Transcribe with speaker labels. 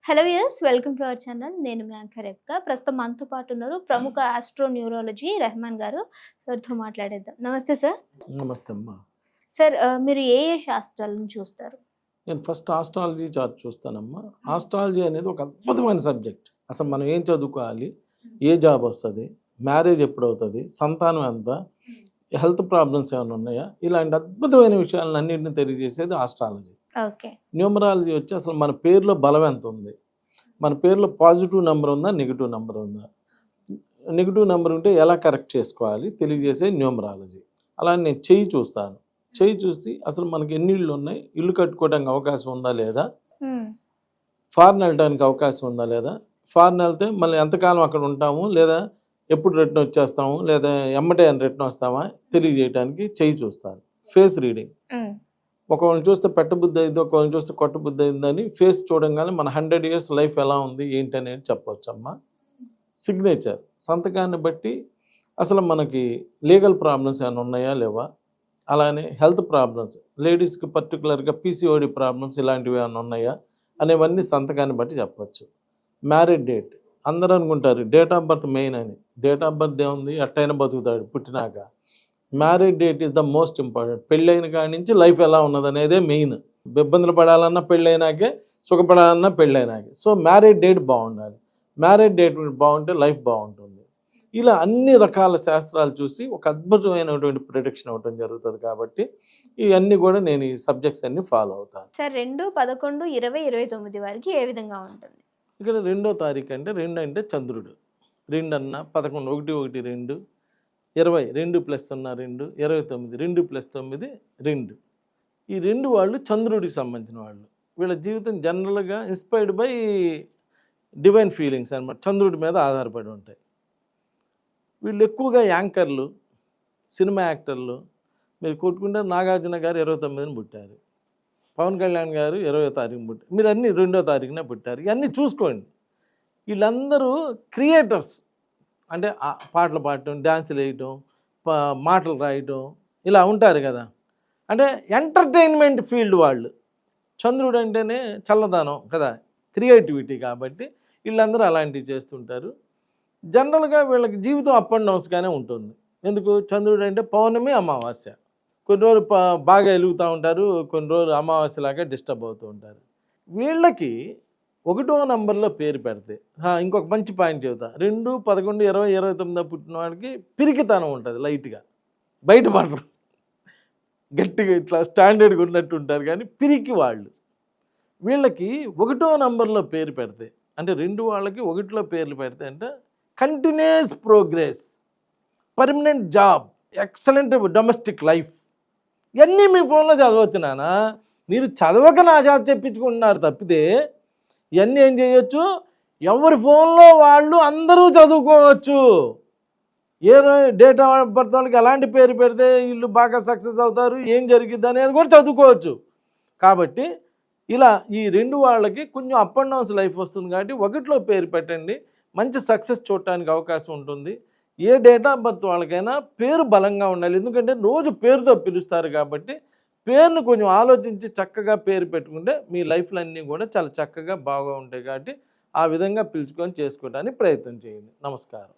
Speaker 1: Hello yes welcome to our channel. నేను మీ anchor రేఖ. ప్రస్తుతం మనతో పాటు ఉన్నారు ప్రముఖ ఆస్ట్రో న్యూరాలజీ రెహమాన్ గారు. సార్తో మాట్లాడేద్దాం. నమస్తే సార్.
Speaker 2: నమస్తే అమ్మా.
Speaker 1: సార్ మీరు ఏ శాస్త్రాలను చూస్తారు?
Speaker 2: నేను ఫస్ట్ ఆస్ట్రాలజీ చార్ట్ చూస్తానమ్మా. ఆస్ట్రాలజీ అనేది ఒక అద్భుతమైన సబ్జెక్ట్. అసలు మనం ఏం చదువుకోవాలి, ఏ జాబ్ వస్తుంది, మ్యారేజ్ ఎప్పుడు అవుతుంది, సంతానం ఎంత, హెల్త్ ప్రాబ్లమ్స్ ఏమైనా ఉన్నాయా, ఇలాంటి అద్భుతమైన విషయాలను అన్నింటినీ తెలియజేసేది ఆస్ట్రాలజీ.
Speaker 1: ఓకే.
Speaker 2: న్యూమరాలజీ వచ్చి అసలు మన పేరులో బలం ఎంత ఉంది, మన పేరులో పాజిటివ్ నెంబర్ ఉందా, నెగిటివ్ నెంబర్ ఉందా, నెగిటివ్ నెంబర్ ఉంటే ఎలా కరెక్ట్ చేసుకోవాలి తెలియజేసే న్యూమరాలజీ. అలా నేను చెయ్యి చూస్తాను. చెయ్యి చూసి అసలు మనకి ఎన్ని ఇళ్ళు ఉన్నాయి, ఇల్లు కట్టుకోవడానికి అవకాశం ఉందా లేదా, ఫారెన్ వెళ్ళడానికి అవకాశం ఉందా లేదా, ఫారెన్ వెళ్తే మళ్ళీ ఎంతకాలం అక్కడ ఉంటాము, లేదా ఎప్పుడు రిటర్న్ వచ్చేస్తాము, లేదా ఎమ్మటే రిటర్న్ వస్తామా తెలియజేయడానికి చెయ్యి చూస్తాను. ఫేస్ రీడింగ్, ఒకళ్ళని చూస్తే పెట్టబుద్ధి అయింది, ఒకళ్ళని చూస్తే కొట్టబుద్ధి అయిందని ఫేస్ చూడంగానే మన 100 years లైఫ్ ఎలా ఉంది ఏంటి అనేది చెప్పవచ్చు అమ్మా. సిగ్నేచర్, సంతకాన్ని బట్టి అసలు మనకి లీగల్ ప్రాబ్లమ్స్ ఏమైనా ఉన్నాయా లేవా, అలానే హెల్త్ ప్రాబ్లమ్స్, లేడీస్కి పర్టికులర్గా పీసీఓడి ప్రాబ్లమ్స్ ఇలాంటివి ఏమైనా ఉన్నాయా అనేవన్నీ సంతకాన్ని బట్టి చెప్పచ్చు. మ్యారేజ్ డేట్, అందరూ అనుకుంటారు డేట్ ఆఫ్ బర్త్ మెయిన్ అని. డేట్ ఆఫ్ బర్త్ ఏముంది, ఎట్టయినా బతుకుతాడు పుట్టినాక. Marriage date is the most important. పెళ్ళైన కాడి నుంచి లైఫ్ ఎలా ఉన్నది అనేదే మెయిన్. ఇబ్బందులు పడాలన్నా పెళ్ళైనాకే, సుఖపడాలన్నా పెళ్ళైనాకే. సో మ్యారేజ్ డేట్ బాగుండాలి. మ్యారేజ్ డేట్ బాగుంటే లైఫ్ బాగుంటుంది. ఇలా అన్ని రకాల శాస్త్రాలు చూసి ఒక అద్భుతమైనటువంటి ప్రిడిక్షన్ అవ్వటం జరుగుతుంది. కాబట్టి ఇవన్నీ కూడా నేను ఈ సబ్జెక్ట్స్ అన్ని ఫాలో అవుతాను.
Speaker 1: సార్ 2, 11, 20, 29 వారికి ఏ విధంగా ఉంటుంది?
Speaker 2: ఇక్కడ 2వ తారీఖు అంటే 2 అంటే చంద్రుడు. 2 అన్న 11, 1 1 2, 20 2 + 0 2, 29 2 + 9 2. ఈ 2 వాళ్ళు చంద్రుడికి సంబంధించిన వాళ్ళు. వీళ్ళ జీవితం జనరల్గా ఇన్స్పైర్డ్ బై డివైన్ ఫీలింగ్స్ అనమాట. చంద్రుడి మీద ఆధారపడి ఉంటాయి. వీళ్ళు ఎక్కువగా యాంకర్లు, సినిమా యాక్టర్లు. మీరు కొట్టుకుంటే నాగార్జున గారు 29ని పుట్టారు, పవన్ కళ్యాణ్ గారు 20వ తారీఖున పుట్టారు, మీరు అన్నీ 2వ తారీఖున పుట్టారు. ఇవన్నీ చూసుకోండి. వీళ్ళందరూ క్రియేటర్స్. అంటే పాటలు పాడటం, డ్యాన్సులు వేయటం, మాటలు రాయటం ఇలా ఉంటారు కదా. అంటే ఎంటర్టైన్మెంట్ ఫీల్డ్ వాళ్ళు. చంద్రుడు అంటేనే చల్లదనం కదా, క్రియేటివిటీ. కాబట్టి వీళ్ళందరూ అలాంటివి చేస్తుంటారు. జనరల్గా వీళ్ళకి జీవితం అప్ అండ్ డౌన్స్గానే ఉంటుంది. ఎందుకు, చంద్రుడు అంటే పౌర్ణమి, అమావాస్య. కొన్ని రోజులు బాగా వెలుగుతూ ఉంటారు, కొన్ని రోజులు అమావాస్యలాగా డిస్టర్బ్ అవుతూ ఉంటారు. వీళ్ళకి 1వ నంబర్లో పేరు పెడితే ఇంకొక మంచి పాయింట్ చెబుతా. 2, 11, 20, 29 పుట్టిన వాడికి పిరికితనం ఉంటుంది లైట్గా. బయటపడరు, గట్టిగా ఇట్లా స్టాండర్డ్గా ఉన్నట్టు ఉంటారు. కానీ పిరికి వాళ్ళు. వీళ్ళకి 1వ నంబర్లో పేరు పెడితే, అంటే 2 వాళ్ళకి 1లో పేర్లు పెడితే అంటే continuous progress, permanent job, excellent domestic life. ఇవన్నీ మీ ఫోన్లో చదవచ్చు నాన్న. మీరు చదవక నా చేత చెప్పించుకుంటున్నారు తప్పితే ఇవన్నీ ఏం చేయొచ్చు, ఎవరి ఫోన్లో వాళ్ళు అందరూ చదువుకోవచ్చు. ఏ డేట్ ఆఫ్ బర్త్ వాళ్ళకి ఎలాంటి పేరు పెడితే వీళ్ళు బాగా సక్సెస్ అవుతారు, ఏం జరిగిద్ది అనేది కూడా చదువుకోవచ్చు. కాబట్టి ఇలా ఈ 2 వాళ్ళకి కొంచెం అప్ అండ్ డౌన్స్ లైఫ్ వస్తుంది. కాబట్టి 1లో పేరు పెట్టండి, మంచి సక్సెస్ చూడటానికి అవకాశం ఉంటుంది. ఏ డేట్ ఆఫ్ బర్త్ వాళ్ళకైనా పేరు బలంగా ఉండాలి. ఎందుకంటే రోజు పేరుతో పిలుస్తారు. కాబట్టి పేరును కొంచెం ఆలోచించి చక్కగా పేరు పెట్టుకుంటే మీ లైఫ్లు అన్నీ కూడా చాలా చక్కగా బాగా ఉంటాయి. కాబట్టి ఆ విధంగా పిలుచుకొని చేసుకోవడానికి ప్రయత్నం చేయండి. నమస్కారం.